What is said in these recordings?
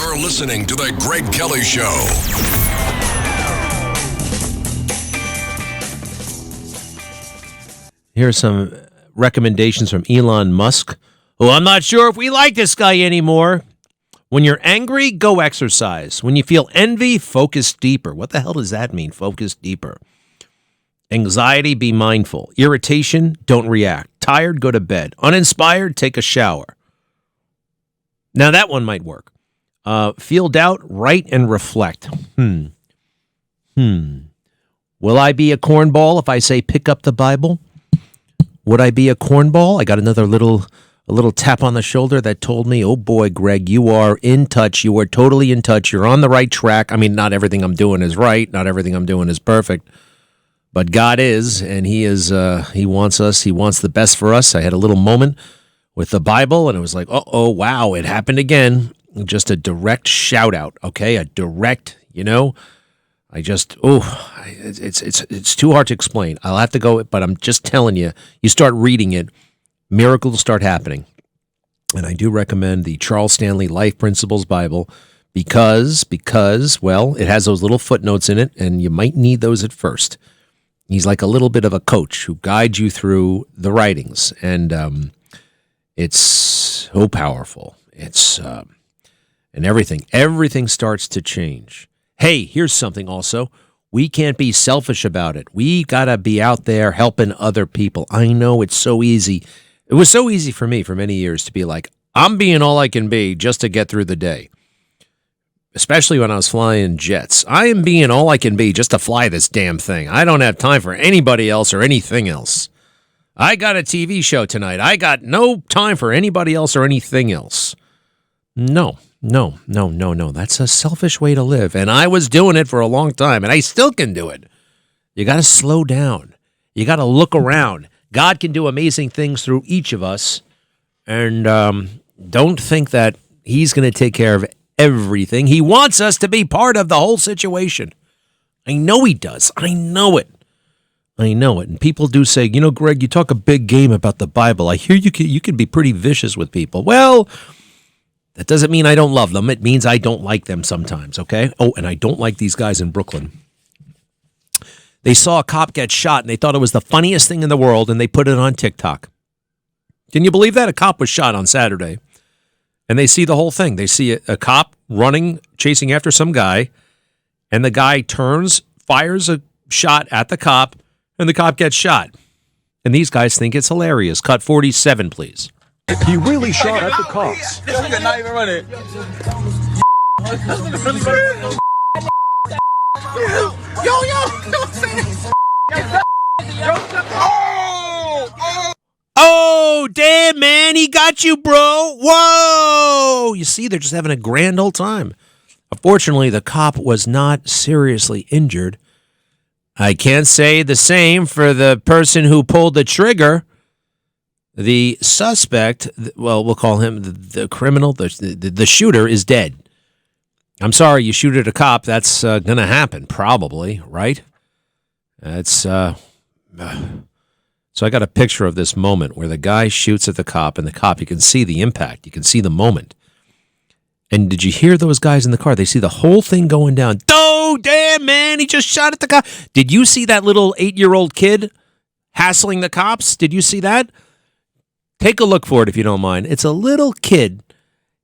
You're listening to The Greg Kelly Show. Here are some recommendations from Elon Musk, who I'm not sure if we like this guy anymore. When you're angry, go exercise. When you feel envy, focus deeper. What the hell does that mean, focus deeper? Anxiety, be mindful. Irritation, don't react. Tired, go to bed. Uninspired, take a shower. Now that one might work. Feel doubt, write and reflect. Will I be a cornball if I say pick up the Bible? Would I be a cornball? I got a little tap on the shoulder that told me, oh boy, Greg, you are in touch. You are totally in touch. You're on the right track. I mean, not everything I'm doing is right. Not everything I'm doing is perfect. But God is, and He is. He wants us. He wants the best for us. I had a little moment with the Bible, and it was like, oh, wow, it happened again. Just a direct shout out, okay? A direct, it's too hard to explain. I'll have to go, but I'm just telling you, you start reading it, miracles start happening. And I do recommend the Charles Stanley Life Principles Bible because, well, it has those little footnotes in it, and you might need those at first. He's like a little bit of a coach who guides you through the writings, and it's so powerful. It's and everything starts to change. Hey, here's something also. We can't be selfish about it. We got to be out there helping other people. I know it's so easy. It was so easy for me for many years to be like, I'm being all I can be just to get through the day. Especially when I was flying jets. I am being all I can be just to fly this damn thing. I don't have time for anybody else or anything else. I got a TV show tonight. I got no time for anybody else or anything else. No. That's a selfish way to live. And I was doing it for a long time, and I still can do it. You got to slow down. You got to look around. God can do amazing things through each of us. And don't think that He's going to take care of everything. He wants us to be part of the whole situation. I know He does. I know it. And people do say, Greg, you talk a big game about the Bible. I hear you can be pretty vicious with people. Well, that doesn't mean I don't love them. It means I don't like them sometimes, okay? Oh, and I don't like these guys in Brooklyn. They saw a cop get shot, and they thought it was the funniest thing in the world, and they put it on TikTok. Can you believe that? A cop was shot on Saturday, and they see the whole thing. They see a cop running, chasing after some guy, and the guy turns, fires a shot at the cop, and the cop gets shot. And these guys think it's hilarious. Cut 47, please. He really shot at the cops. This nigga not even running. Oh, damn, man, he got you, bro. Whoa. You see, they're just having a grand old time. Unfortunately, the cop was not seriously injured. I can't say the same for the person who pulled the trigger. The suspect, well, we'll call him the criminal, the shooter is dead. I'm sorry, you shoot at a cop, that's going to happen, probably, right? So I got a picture of this moment where the guy shoots at the cop, and the cop, you can see the impact, you can see the moment. And did you hear those guys in the car? They see the whole thing going down. Oh, damn, man, he just shot at the cop. Did you see that little 8-year-old kid hassling the cops? Did you see that? Take a look for it if you don't mind. It's a little kid.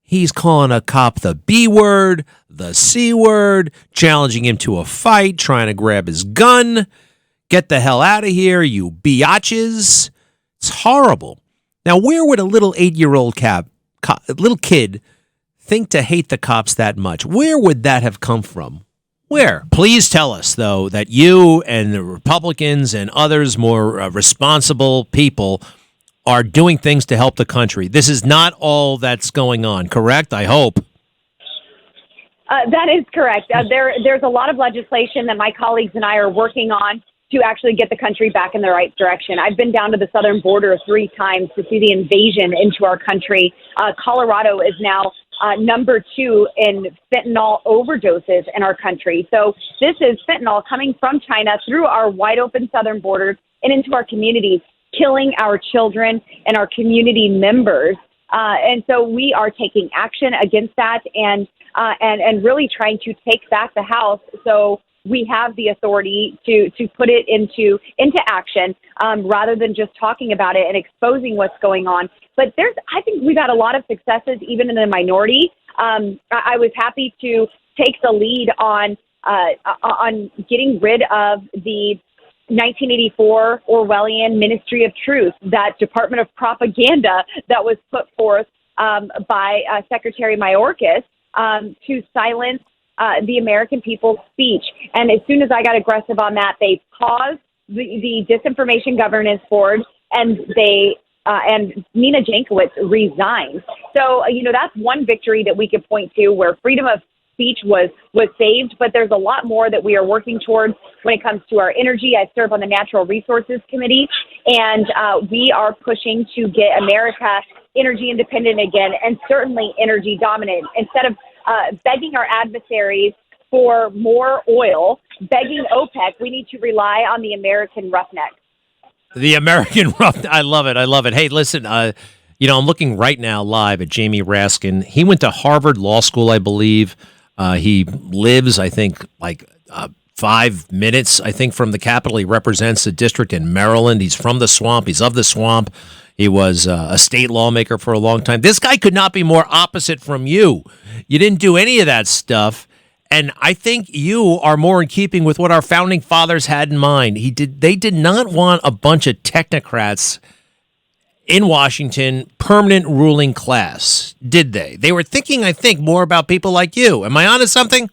He's calling a cop the B word, the C word, challenging him to a fight, trying to grab his gun. Get the hell out of here, you biatches. It's horrible. Now, where would a little 8-year-old little kid think to hate the cops that much? Where would that have come from? Where? Please tell us, though, that you and the Republicans and others more responsible people are doing things to help the country. This is not all that's going on, correct? I hope. That is correct. There's a lot of legislation that my colleagues and I are working on to actually get the country back in the right direction. I've been down to the southern border 3 times to see the invasion into our country. Colorado is now number 2 in fentanyl overdoses in our country. So this is fentanyl coming from China through our wide open southern borders and into our communities, killing our children and our community members. And so we are taking action against that. And and really trying to take back the House so we have the authority to put it into action rather than just talking about it and exposing what's going on. But I think we've had a lot of successes even in the minority. I was happy to take the lead on getting rid of the 1984 Orwellian Ministry of Truth, that Department of Propaganda that was put forth by Secretary Mayorkas to silence the American people's speech. And as soon as I got aggressive on that, they paused the Disinformation Governance Board, and and Nina Jankowicz resigned. So, that's one victory that we could point to where freedom of speech was saved, but there's a lot more that we are working towards when it comes to our energy. I serve on the Natural Resources Committee, and we are pushing to get America energy independent again, and certainly energy dominant. Instead of begging our adversaries for more oil, begging OPEC, we need to rely on the American roughneck. The American rough. I love it. I love it. Hey, listen, I'm looking right now live at Jamie Raskin. He went to Harvard Law School, I believe. He lives, I think, 5 minutes, I think, from the Capitol. He represents a district in Maryland. He's from the swamp. He's of the swamp. He was a state lawmaker for a long time. This guy could not be more opposite from you. You didn't do any of that stuff. And I think you are more in keeping with what our founding fathers had in mind. They did not want a bunch of technocrats in Washington, permanent ruling class, did they? They were thinking, I think, more about people like you. Am I onto something?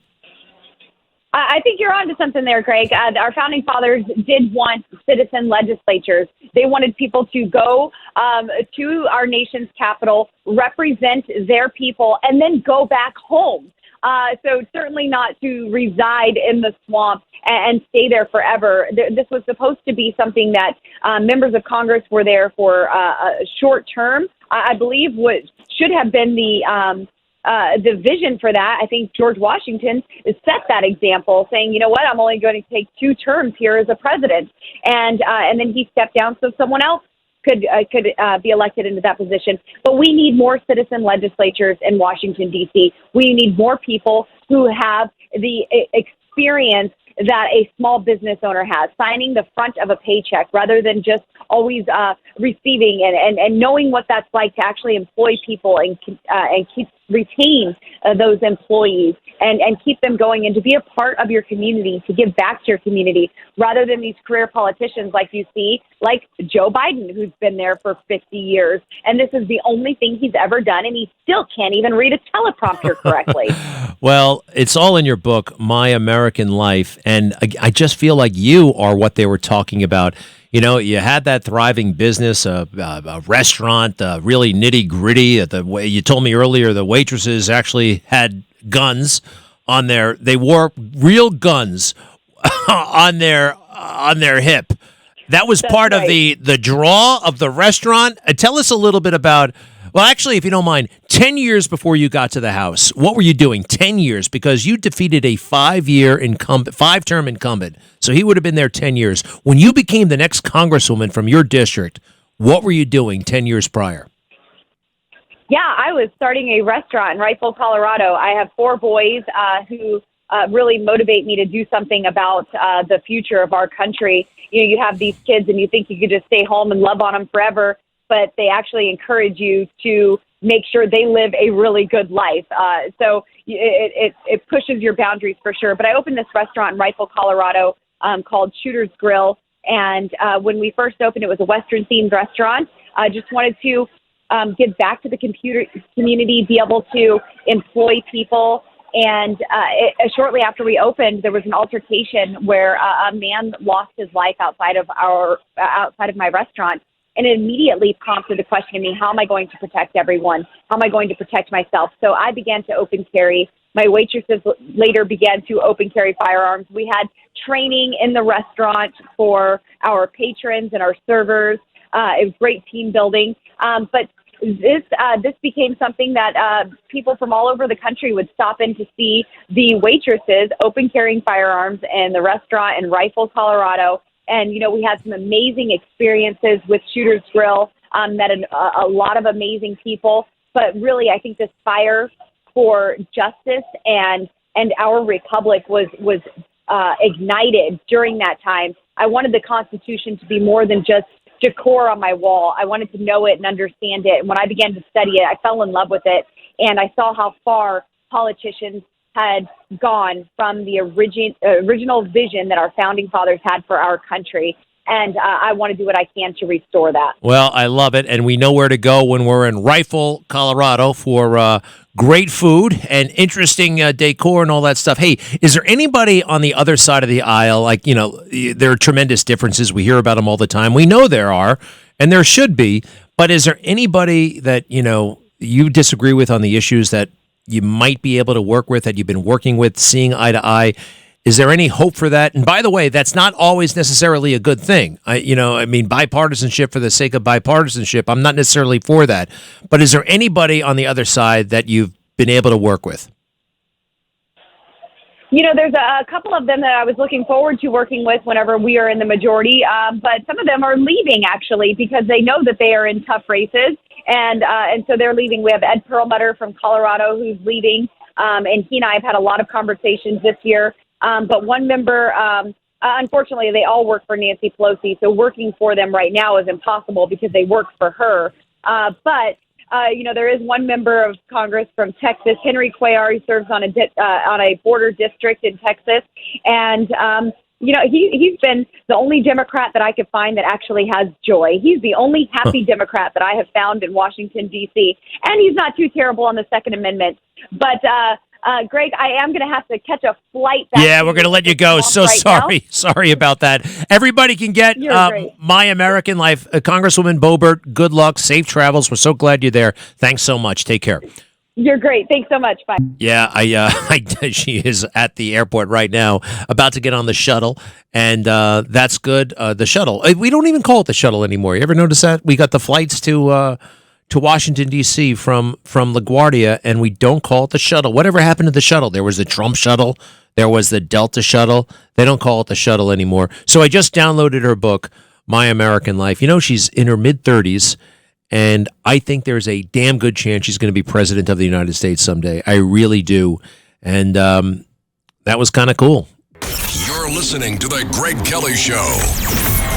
I think you're onto something there, Greg. Our founding fathers did want citizen legislatures. They wanted people to go to our nation's capital, represent their people, and then go back home. So certainly not to reside in the swamp and stay there forever. This was supposed to be something that members of Congress were there for a short term. I believe what should have been the vision for that. I think George Washington set that example, saying, you know what, I'm only going to take 2 terms here as a president, and then he stepped down so someone else could be elected into that position. But we need more citizen legislatures in Washington, D.C. We need more people who have the experience that a small business owner has, signing the front of a paycheck rather than just always receiving and knowing what that's like to actually employ people and retain those employees and keep them going, and to be a part of your community, to give back to your community, rather than these career politicians like you see, like Joe Biden, who's been there for 50 years. And this is the only thing he's ever done, and he still can't even read a teleprompter correctly. Well, it's all in your book, My American Life. And I just feel like you are what they were talking about. You know, you had that thriving business, a restaurant, really nitty gritty. The way you told me earlier, the waitresses actually had guns on they wore real guns on their hip. That was part of the draw of the restaurant. Tell us a little bit about, well, actually, if you don't mind, 10 years before you got to the House, what were you doing 10 years? Because you defeated a 5-term incumbent. So he would have been there 10 years. When you became the next congresswoman from your district, what were you doing 10 years prior? Yeah, I was starting a restaurant in Rifle, Colorado. I have 4 boys who really motivate me to do something about the future of our country. You know, you have these kids and you think you could just stay home and love on them forever, but they actually encourage you to make sure they live a really good life. So it pushes your boundaries for sure. But I opened this restaurant in Rifle, Colorado called Shooter's Grill. And when we first opened, it was a Western-themed restaurant. I just wanted to give back to the community, be able to employ people. And shortly after we opened, there was an altercation where a man lost his life outside of my restaurant. And it immediately prompted the question in me, how am I going to protect everyone? How am I going to protect myself? So I began to open carry. My waitresses later began to open carry firearms. We had training in the restaurant for our patrons and our servers. It was great team building. But this became something that people from all over the country would stop in to see the waitresses open carrying firearms in the restaurant in Rifle, Colorado. And, you know, we had some amazing experiences with Shooter's Grill, met a lot of amazing people. But really, I think this fire for justice and our republic was ignited during that time. I wanted the Constitution to be more than just decor on my wall. I wanted to know it and understand it. And when I began to study it, I fell in love with it, and I saw how far politicians had gone from the original vision that our founding fathers had for our country. And I want to do what I can to restore that. Well, I love it, and we know where to go when we're in Rifle, Colorado for great food and interesting decor and all that stuff. Hey, is there anybody on the other side of the aisle? Like, you know, there are tremendous differences. We hear about them all the time. We know there are, and there should be. But is there anybody that, you know, you disagree with on the issues that you might be able to work with, that you've been working with, seeing eye to eye? Is there any hope for that? And by the way, that's not always necessarily a good thing. Bipartisanship for the sake of bipartisanship, I'm not necessarily for that. But is there anybody on the other side that you've been able to work with? You know, there's a couple of them that I was looking forward to working with whenever we are in the majority, but some of them are leaving, actually, because they know that they are in tough races, and so they're leaving. We have Ed Perlmutter from Colorado who's leaving, and he and I have had a lot of conversations this year. But one member, unfortunately, they all work for Nancy Pelosi, so working for them right now is impossible because they work for her. But there is one member of Congress from Texas, Henry Cuellar. He serves on a border district in Texas, and he's been the only Democrat that I could find that actually has joy. He's the only happy Democrat that I have found in Washington, D.C., and he's not too terrible on the Second Amendment. But Greg, I am going to have to catch a flight back. Yeah, we're going to let you go. So sorry. Sorry about that. Everybody can get My American Life. Congresswoman Boebert, good luck. Safe travels. We're so glad you're there. Thanks so much. Take care. You're great. Thanks so much. Bye. Yeah, she is at the airport right now, about to get on the shuttle, and that's good. The shuttle. We don't even call it the shuttle anymore. You ever notice that? We got the flights to Washington, D.C. from LaGuardia, and we don't call it the shuttle. Whatever happened to the shuttle? There was the Trump shuttle. There was the Delta shuttle. They don't call it the shuttle anymore. So I just downloaded her book, My American Life. You know, she's in her mid-30s, and I think there's a damn good chance she's going to be president of the United States someday. I really do. And that was kind of cool. You're listening to The Greg Kelly Show.